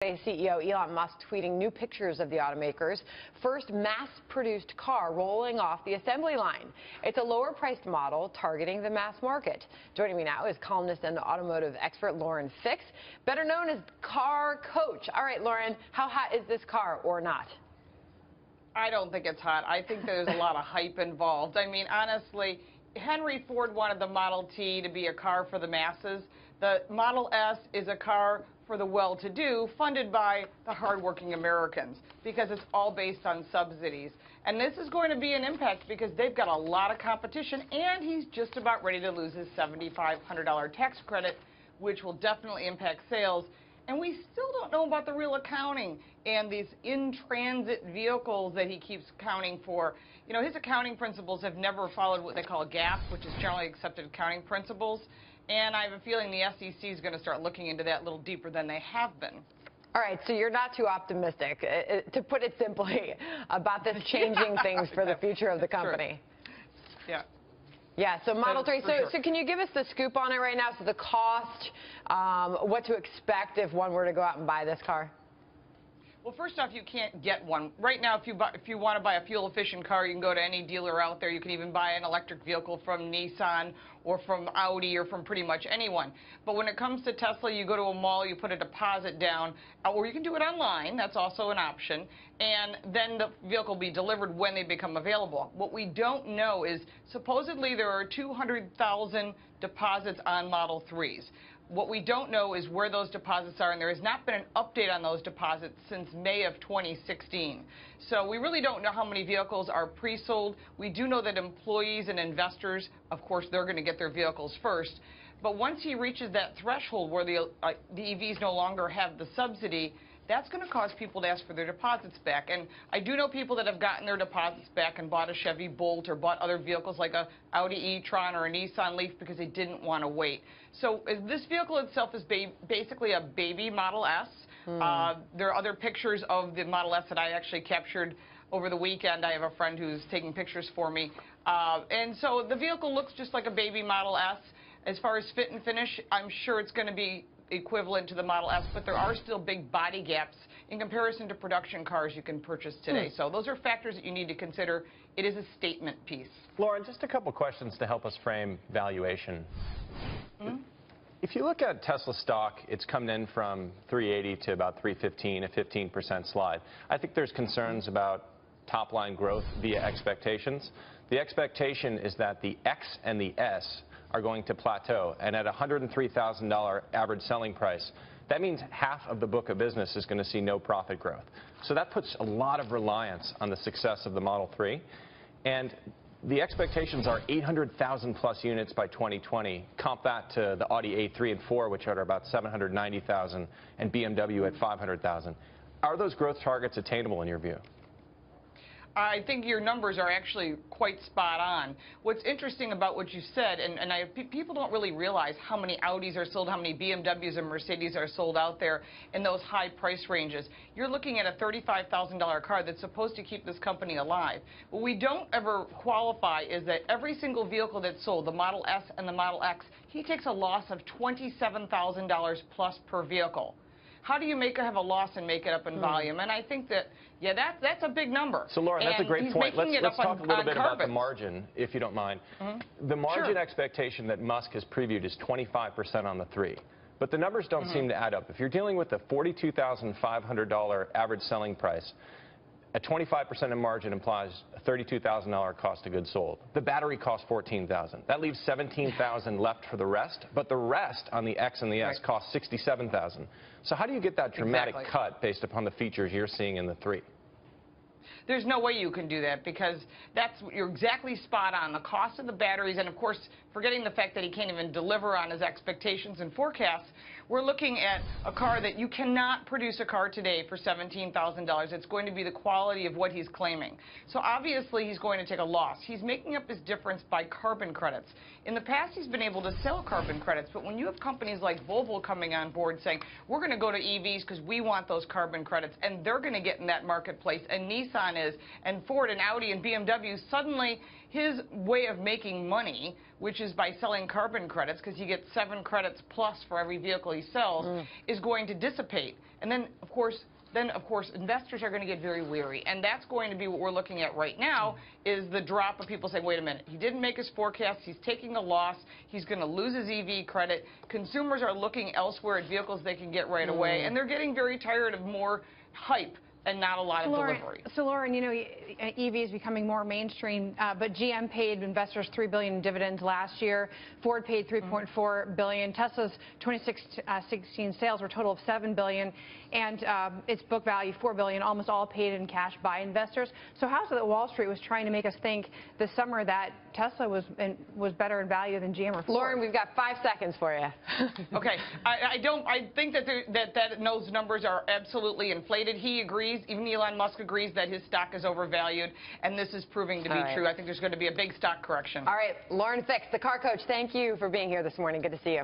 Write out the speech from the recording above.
CEO Elon Musk tweeting new pictures of the automaker's first mass-produced car rolling off the assembly line. It's a lower-priced model targeting the mass market. Joining me now is columnist and automotive expert Lauren Fix, better known as Car Coach. All right, Lauren, how hot is this car or not? I don't think it's hot. I think there's a lot of hype involved. I mean, honestly, Henry Ford wanted the Model T to be a car for the masses. The Model S is a car for the well-to-do, funded by the hardworking Americans, because it's all based on subsidies. And this is going to be an impact because they've got a lot of competition, and he's just about ready to lose his $7,500 tax credit, which will definitely impact sales. And we still don't know about the real accounting and these in-transit vehicles that he keeps accounting for. You know, his accounting principles have never followed what they call GAAP, which is generally accepted accounting principles. And I have a feeling the SEC is going to start looking into that a little deeper than they have been. All right, so you're not too optimistic, to put it simply, about this changing things for the future of the company. Yeah. Yeah, so Model 3, so can you give us the scoop on it right now? So the cost, what to expect if one were to go out and buy this car? Well, first off, you can't get one. Right now, if you want to buy a fuel-efficient car, you can go to any dealer out there. You can even buy an electric vehicle from Nissan or from Audi or from pretty much anyone. But when it comes to Tesla, you go to a mall, you put a deposit down, or you can do it online. That's also an option. And then the vehicle will be delivered when they become available. What we don't know is supposedly there are 200,000 deposits on Model 3s. What we don't know is where those deposits are, and there has not been an update on those deposits since May of 2016. So we really don't know how many vehicles are pre-sold. We do know that employees and investors, of course, they're going to get their vehicles first. But once he reaches that threshold where the EVs no longer have the subsidy, that's going to cause people to ask for their deposits back. And I do know people that have gotten their deposits back and bought a Chevy Bolt or bought other vehicles like a Audi e-tron or a Nissan Leaf because they didn't want to wait. So this vehicle itself is basically a baby Model S. There are other pictures of the Model S that I actually captured over the weekend. I have a friend who's taking pictures for me. And so the vehicle looks just like a baby Model S. As far as fit and finish, I'm sure it's going to be equivalent to the Model S, but there are still big body gaps in comparison to production cars you can purchase today. So those are factors that you need to consider. It is a statement piece. Lauren, just a couple questions to help us frame valuation. If you look at Tesla stock, it's come in from 380 to about 315, a 15% slide. I think there's concerns about top-line growth via expectations. The expectation is that the X and the S are going to plateau, and at $103,000 average selling price, that means half of the book of business is going to see no profit growth. So that puts a lot of reliance on the success of the Model 3, and the expectations are 800,000 plus units by 2020. Comp that to the Audi A3 and 4, which are about 790,000, and BMW at 500,000. Are those growth targets attainable in your view? I think your numbers are actually quite spot on. What's interesting about what you said, and people don't really realize how many Audis are sold, how many BMWs and Mercedes are sold out there in those high price ranges. You're looking at a $35,000 car that's supposed to keep this company alive. What we don't ever qualify is that every single vehicle that's sold, the Model S and the Model X, he takes a loss of $27,000 plus per vehicle. How do you have a loss and make it up in volume? And I think that, yeah, that's a big number. So, Lauren, that's a great point. Let's talk a little bit about the margin, if you don't mind. The margin expectation that Musk has previewed is 25% on the 3. But the numbers don't seem to add up. If you're dealing with a $42,500 average selling price, a 25% in margin implies a $32,000 cost of goods sold. The battery costs $14,000. That leaves $17,000 left for the rest, but the rest on the X and the S costs $67,000. So how do you get that dramatic cut based upon the features you're seeing in the 3? There's no way you can do that because you're exactly spot on. The cost of the batteries, and of course, forgetting the fact that he can't even deliver on his expectations and forecasts, we're looking at a car that you cannot produce a car today for $17,000. It's going to be the quality of what he's claiming. So obviously, he's going to take a loss. He's making up his difference by carbon credits. In the past, he's been able to sell carbon credits, but when you have companies like Volvo coming on board saying, we're going to go to EVs because we want those carbon credits, and they're going to get in that marketplace, and Nissan Nissan is, and Ford and Audi and BMW, suddenly his way of making money, which is by selling carbon credits, because he gets 7 credits plus for every vehicle he sells, is going to dissipate. And then, of course, investors are going to get very weary. And that's going to be what we're looking at right now, is the drop of people saying, wait a minute, he didn't make his forecast, he's taking a loss, he's going to lose his EV credit. Consumers are looking elsewhere at vehicles they can get right away, and they're getting very tired of more hype and not a lot of delivery. So, Lauren, you know, EV is becoming more mainstream, but GM paid investors $3 billion in dividends last year. Ford paid $3.4 billion. Tesla's 2016 sales were a total of $7 billion, and its book value $4 billion, almost all paid in cash by investors. So how is it that Wall Street was trying to make us think this summer that Tesla was better in value than GM or Ford? Lauren, we've got 5 seconds for you. Okay, I think that those numbers are absolutely inflated. He agrees. Even Elon Musk agrees that his stock is overvalued, and this is proving to be true. I think there's going to be a big stock correction. All right, Lauren Fix, the car coach, thank you for being here this morning. Good to see you.